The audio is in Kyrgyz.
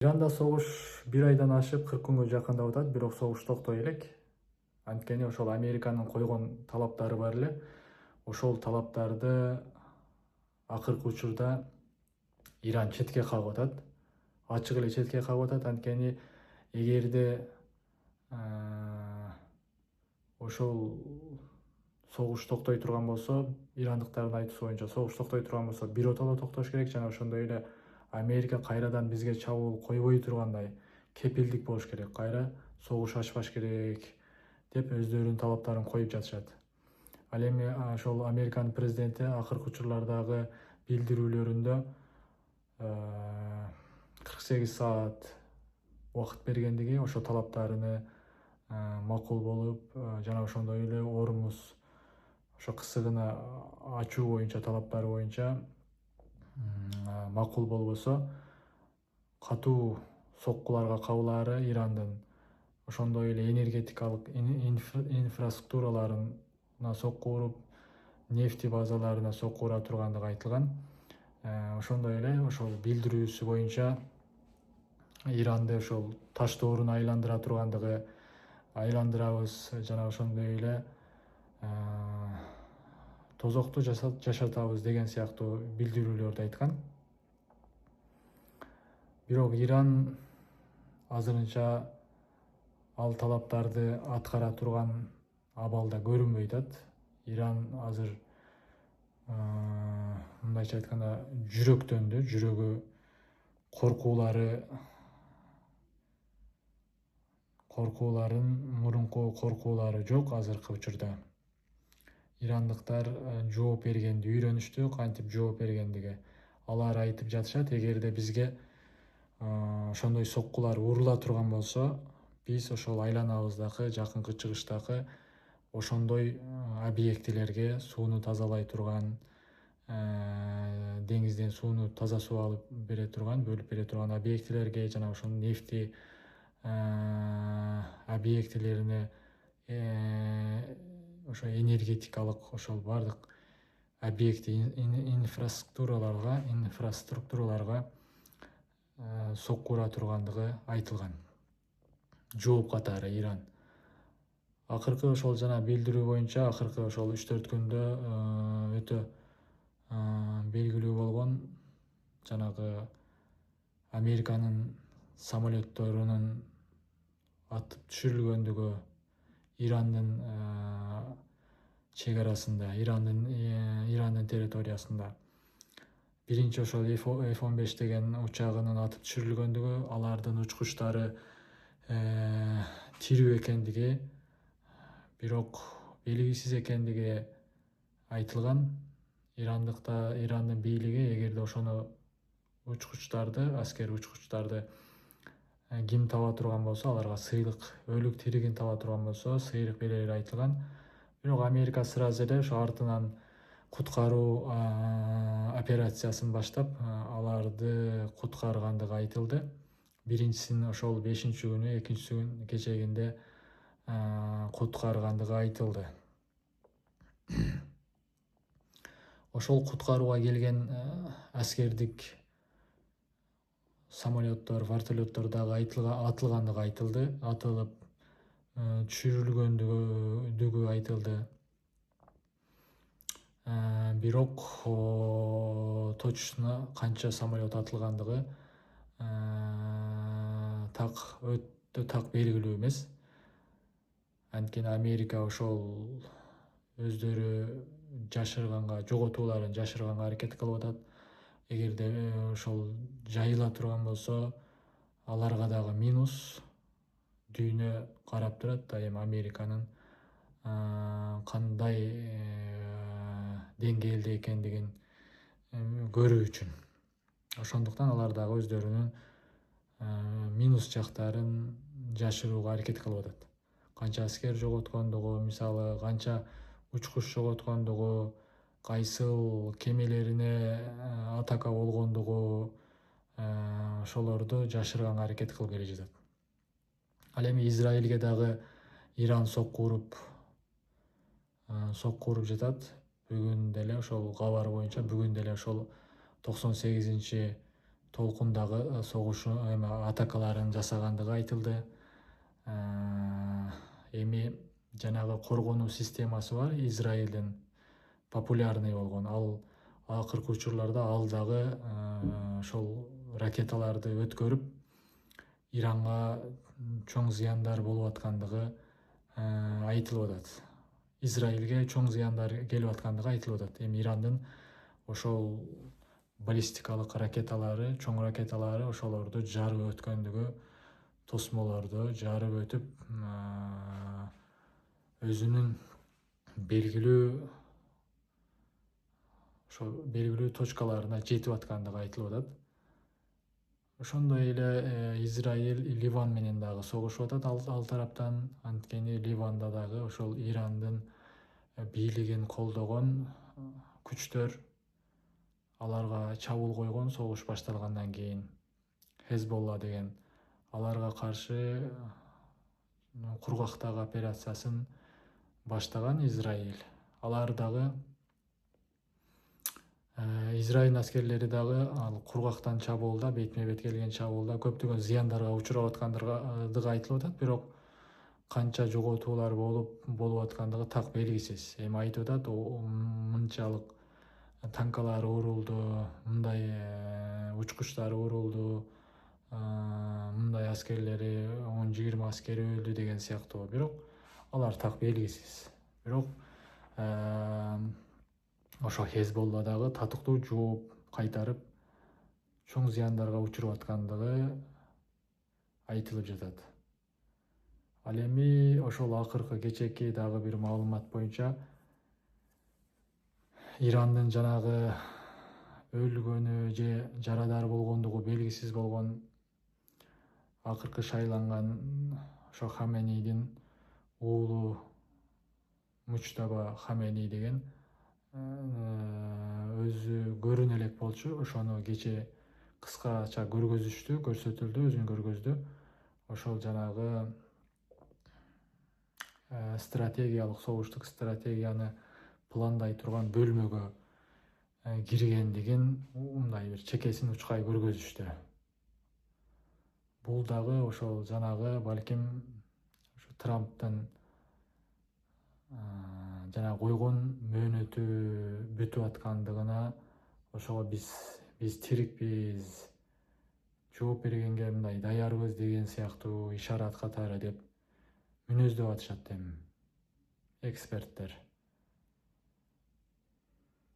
Иранда согуш 1 айдан ашып 40 күнгө жакындап атат, бирок согуш токтой элек. Анткени ошол Американын койгон талаптары бар эле. Ошол талаптарды акыркы учурда Иран четке кагып атат. Ачык эле четке кагып атат. Анткени эгерде ошол согуш токтой турган болсо, ирандыктардын айтуусу боюнча согуш токтой турган болсо биротоло токтош керек жана ошондой эле Америка кайрадан бизге чабуул койбой тургандай кепилдик болуш керек. Кайра согуш ачпаш керек деп өздөрүнүн талаптарын коюп жатышат. Ал эми ошол Американын президенти акыркы учурлардагы билдирүүлөрүндө 48 саат убакыт бергендиги, ошол талаптарыны макул болуп, жана ошондой эле Ормуз ошо кысыгына ачуу боюнча талаптары боюнча макул болбосо катуу соккуларга кабылаары Ирандын ошондой эле энергетикалык инфраструктураларына сокку уруп, нефти базаларына сокку ура тургандыгы айтылган. Ошондой эле ошол билдирүүсү боюнча Иранды ошол таш дооруна айландыра тургандыгы, айландырабыз жана ошондой эле тозокту жашатабыз деген сыяктуу билдирүүлөрдү айткан. Бирок Иран азырынча ал талаптарды аткара турган абалда көрүнбөй атат. Иран азыр мындайча айтканда жүрөктөндү, жүрөгү коркууларын мурунку коркуулары жок азыркы учурда. Ирандыктар жооп бергенди үйрөнүштү, кантип жооп бергендиги. Алар айтып жатышат, эгерде бизге ошондой соккулар урула турган болсо, биз ошол айланабыздагы жакынкы чыгыштагы ошондой объектилерге, сууну тазалай турган, деңизден сууну таза суу алып бере турган, бөлүп бере турган объектилерге жана ошол нефти объектилерине, ошо энергетикалык ошол бардык объекти инфраструктураларга сокку ура тургандыгы айтылган. Жооп катары Иран. Акыркы ошол жана билдирүү боюнча акыркы ошол 3-4 күндө өтө белгилүү болгон жанагы Американын самолетторунун атып түшүрүлгөндүгү Ирандын чек арасында, Ирандын территориясында. Биринчи ошол F-15 деген учагынын атып түшүрүлгөндүгү, алардын учкучтары тирүү экендиги, бирок белгисиз экендиги айтылган. Ирандын бийлиги эгерде ошону учкучтарды, аскер учкучтарды ким таба турган болсо, аларга сыйлык, өлүк тиригин таба турган болсо сыйлык берери айтылган. Бирок Америка сразу эле ошо артынан куткаруу операциясын баштап, аларды куткаргандыгы айтылды. Биринчисин ошол 5-күнү, экинчисин кечегинде куткаргандыгы айтылды. Ошол куткарууга келген аскердик самолеттор, вертолеттор дагы атылгандыгы айтылды, атылып түшүрүлгөндүгү айтылды. Бирок точно канча самолет атылгандыгы өтө так белгилүү эмес. Анткени Америка ошол өздөрү жашырганга, жоготууларын жашырганга аракет кылып атат. Эгерде ошол жайыла турган болсо, аларга дагы минус. Дүйнө карап турат дайым Американын кандай деңгээлде экендигин көрүү үчүн. Ошондуктан алар дагы өздөрүнүн минус жактарын жашырууга аракет кылып атат. Канча аскер жоготкондугу, мисалы канча учкуч жоготкондугу, кайсыл кемелерине атака болгондугу, ошолорду жашырганга аракет кылып келе жатат. Ал эми Израилге дагы Иран сокку уруп жатат. Бүгүн деле ошол кабар боюнча, бүгүн деле ошол 98-чи толкундагы согуш атакаларын жасагандыгы айтылды. Эми жанагы коргонуу системасы бар Израилдин, популярный болгон. Ал акыркы учурларда ал дагы ошол ракеталарды өткөрүп Иранга чоң зыяндар болуп аткандыгы айтылып атат. Израилге чоң зыяндар келип аткандыгы айтылып атат. Эми Ирандын ошол баллистикалык ракеталары, чоң ракеталары ошолорду жарып өткөндүгү, тосмолорду жарып өтүп өзүнүн белгилүү точкаларына жетип аткандыгы айтылып атат. Ошондой эле Израиль Ливан менен дагы согушуп атат ал тараптан. Анткени Ливанда дагы ошол Ирандын бийлигин колдогон күчтөр аларга чабуул койгон согуш башталгандан кийин. Хезболла деген аларга каршы кургактагы операциясын баштаган Израиль. Алар дагы Израиль аскерлери дагы ал кургактан чабуулда, бетме бет келген чабуулда көптөгөн зыяндарга учурап аткандыгы айтылып атат, бирок канча жоготуулар болуп аткандыгы так белгисиз. Эми айтып атат, мынчалык танкалары урулду, мындай учкучтары урулду, мындай аскерлери 10-20 аскери өлдү деген сыяктуу. Бирок алар так белгисиз. Бирок ошо Хезболла дагы татыктуу жооп кайтарып чоң зыяндарга учуруп аткандыгы айтылып жатат. Ал эми ошол акыркы кечээки дагы бир маалымат боюнча Ирандын жанагы өлгөнү же жарадар болгондугу белгисиз болгон акыркы шайланган ошо Хаменейдин уулу Мучтаба Хамени деген өзү көрүнө элек болчу. Ошону кечээ кыскача көрсөтүлдү, өзүн көргөздү. Ошол жанагы стратегиялык, согуштук стратегияны пландай турган бөлмөгө киргендигин мындай бир чекесин учкай көргөзүштү. Бул дагы ошол жанагы балким Трамптын жана койгон мөөнөтү бүтүп аткандыгына, ошого биз тирикпиз, жооп бергенге мындай даярбыз деген сыяктуу ишарат катары деп мүнөздөп атышат эксперттер.